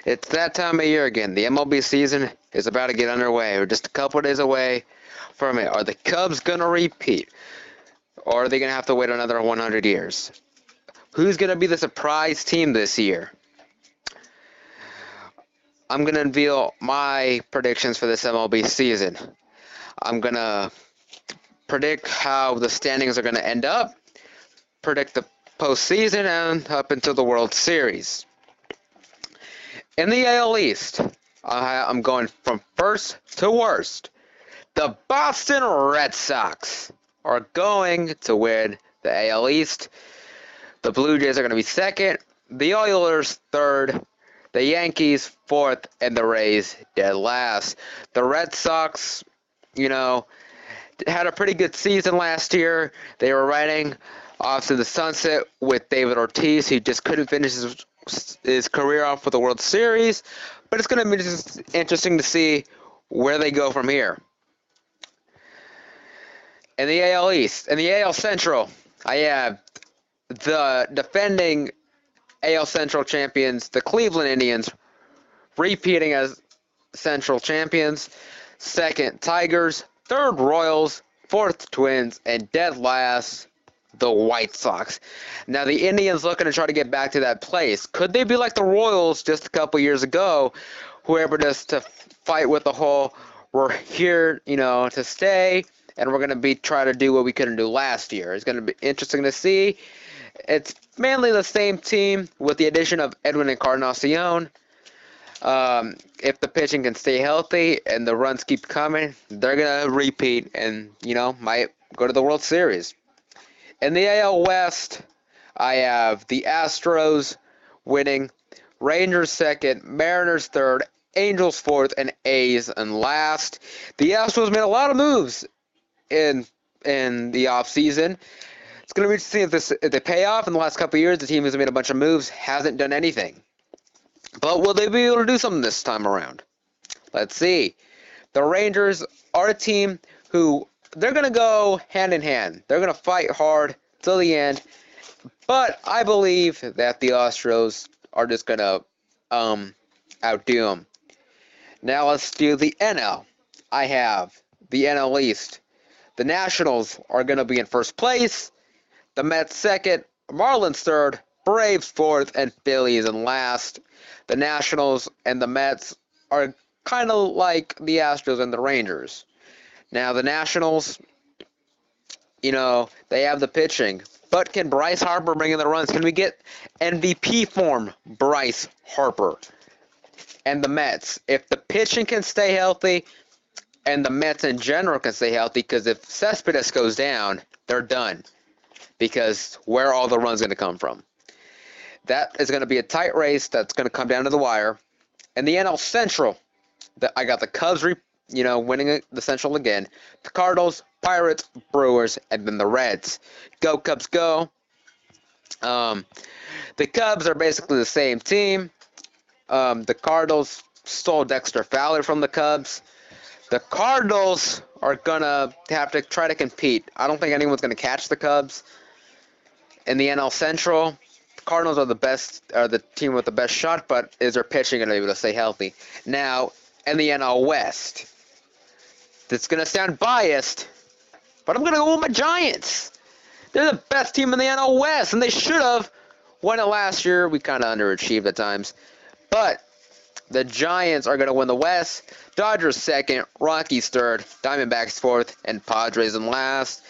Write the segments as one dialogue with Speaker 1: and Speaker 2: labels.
Speaker 1: It's that time of year again. The MLB season is about to get underway. We're just a couple of days away from it. Are the Cubs going to repeat? Or are they going to have to wait another 100 years? Who's going to be the surprise team this year? I'm going to unveil my predictions for this MLB season. I'm going to predict how the standings are going to end up, predict the postseason, and up until the World Series. In the AL East, I'm going from first to worst. The Boston Red Sox are going to win the AL East. The Blue Jays are going to be second. The Oilers third. The Yankees fourth. And the Rays dead last. The Red Sox, had a pretty good season last year. They were riding off to the sunset with David Ortiz. He just couldn't finish his career off with the World Series. But it's going to be just interesting to see where they go from here. In the AL East, in the AL Central, I have the defending AL Central champions, the Cleveland Indians, repeating as Central champions. Second, Tigers. Third, Royals. Fourth, Twins. And dead last, the White Sox. Now, the Indians looking to try to get back to that place. Could they be like the Royals just a couple years ago, who were able just to fight with the whole, we're here, to stay, and we're going to be trying to do what we couldn't do last year. It's going to be interesting to see. It's mainly the same team with the addition of Edwin Encarnacion. If the pitching can stay healthy and the runs keep coming, they're going to repeat and, might go to the World Series. In the AL West, I have the Astros winning, Rangers second, Mariners third, Angels fourth, and A's in last. The Astros made a lot of moves in the offseason. It's going to be interesting if they pay off. In the last couple of years, the team has made a bunch of moves, hasn't done anything. But will they be able to do something this time around? Let's see. The Rangers are a team who they're going to go hand in hand. They're going to fight hard till the end. But I believe that the Astros are just going to outdo them. Now let's do the NL. I have the NL East. The Nationals are going to be in first place. The Mets second. Marlins third. Braves fourth. And Phillies in last. The Nationals and the Mets are kind of like the Astros and the Rangers. Now, the Nationals, they have the pitching. But can Bryce Harper bring in the runs? Can we get MVP form Bryce Harper? And the Mets, if the pitching can stay healthy and the Mets in general can stay healthy, because if Cespedes goes down, they're done. Because where are all the runs going to come from? That is going to be a tight race that's going to come down to the wire. And the NL Central, I got the Cubs winning the Central again. The Cardinals, Pirates, Brewers, and then the Reds. Go Cubs, go. The Cubs are basically the same team. The Cardinals stole Dexter Fowler from the Cubs. The Cardinals are going to have to try to compete. I don't think anyone's going to catch the Cubs. In the NL Central, the Cardinals are the team with the best shot, but is their pitching going to be able to stay healthy? Now, in the NL West, it's going to sound biased, but I'm going to go with my Giants. They're the best team in the NL West, and they should have won it last year. We kind of underachieved at times. But the Giants are going to win the West. Dodgers second, Rockies third, Diamondbacks fourth, and Padres in last.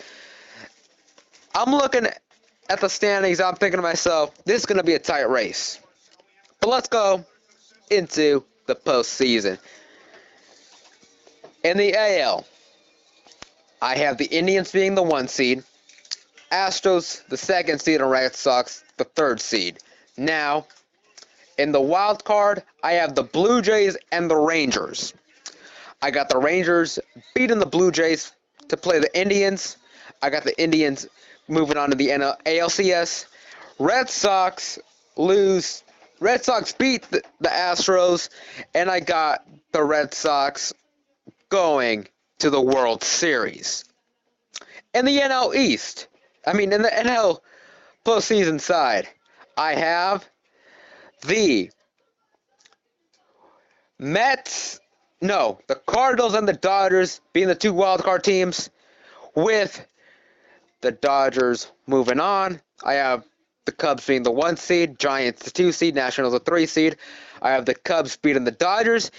Speaker 1: I'm looking at the standings. I'm thinking to myself, this is going to be a tight race. But let's go into the postseason. In the AL, I have the Indians being the 1 seed, Astros the 2nd seed, and Red Sox the 3rd seed. Now, in the wild card, I have the Blue Jays and the Rangers. I got the Rangers beating the Blue Jays to play the Indians. I got the Indians moving on to the ALCS. Red Sox lose. Red Sox beat the Astros, and I got the Red Sox going to the World Series. In the NL East, in the NL postseason side, I have the the Cardinals and the Dodgers being the two wildcard teams, with the Dodgers moving on. I have the Cubs being the 1 seed, Giants the 2 seed, Nationals the 3 seed. I have the Cubs beating the Dodgers,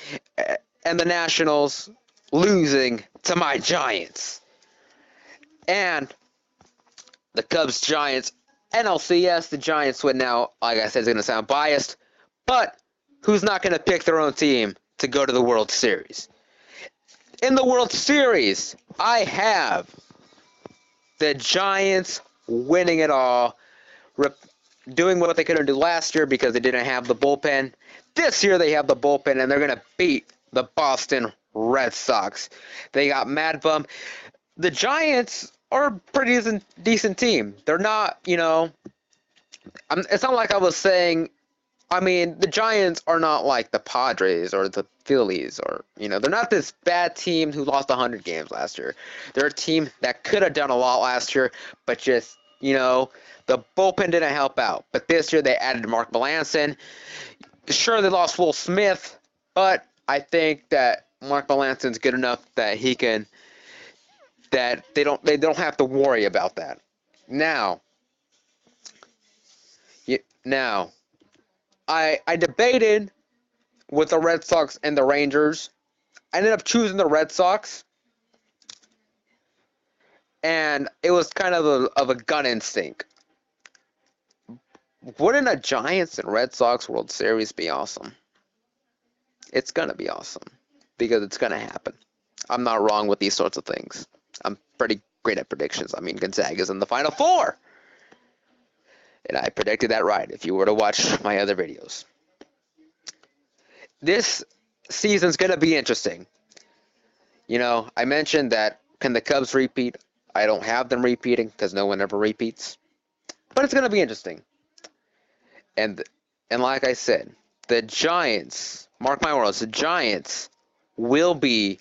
Speaker 1: and the Nationals losing to my Giants. And the Cubs-Giants NLCS, the Giants win now. Like I said, it's going to sound biased, but who's not going to pick their own team to go to the World Series? In the World Series, I have the Giants winning it all, doing what they couldn't do last year because they didn't have the bullpen. This year they have the bullpen, and they're going to beat the Boston Red Sox. They got Mad Bum. The Giants are a pretty decent team. They're not, it's not like I was saying. I mean, the Giants are not like the Padres or the Phillies, or they're not this bad team who lost 100 games last year. They're a team that could have done a lot last year, but just the bullpen didn't help out. But this year they added Mark Melancon. Sure, they lost Will Smith, but I think that Mark Melancon's good enough that he can. That they don't have to worry about that. Now, I debated with the Red Sox and the Rangers. I ended up choosing the Red Sox, and it was kind of a gut instinct. Wouldn't a Giants and Red Sox World Series be awesome? It's gonna be awesome because it's gonna happen. I'm not wrong with these sorts of things. I'm pretty great at predictions. I mean, Gonzaga's in the Final Four. And I predicted that right if you were to watch my other videos. This season's going to be interesting. I mentioned that can the Cubs repeat? I don't have them repeating because no one ever repeats. But it's going to be interesting. And like I said, the Giants, mark my words, the Giants will be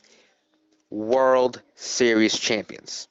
Speaker 1: World Series champions.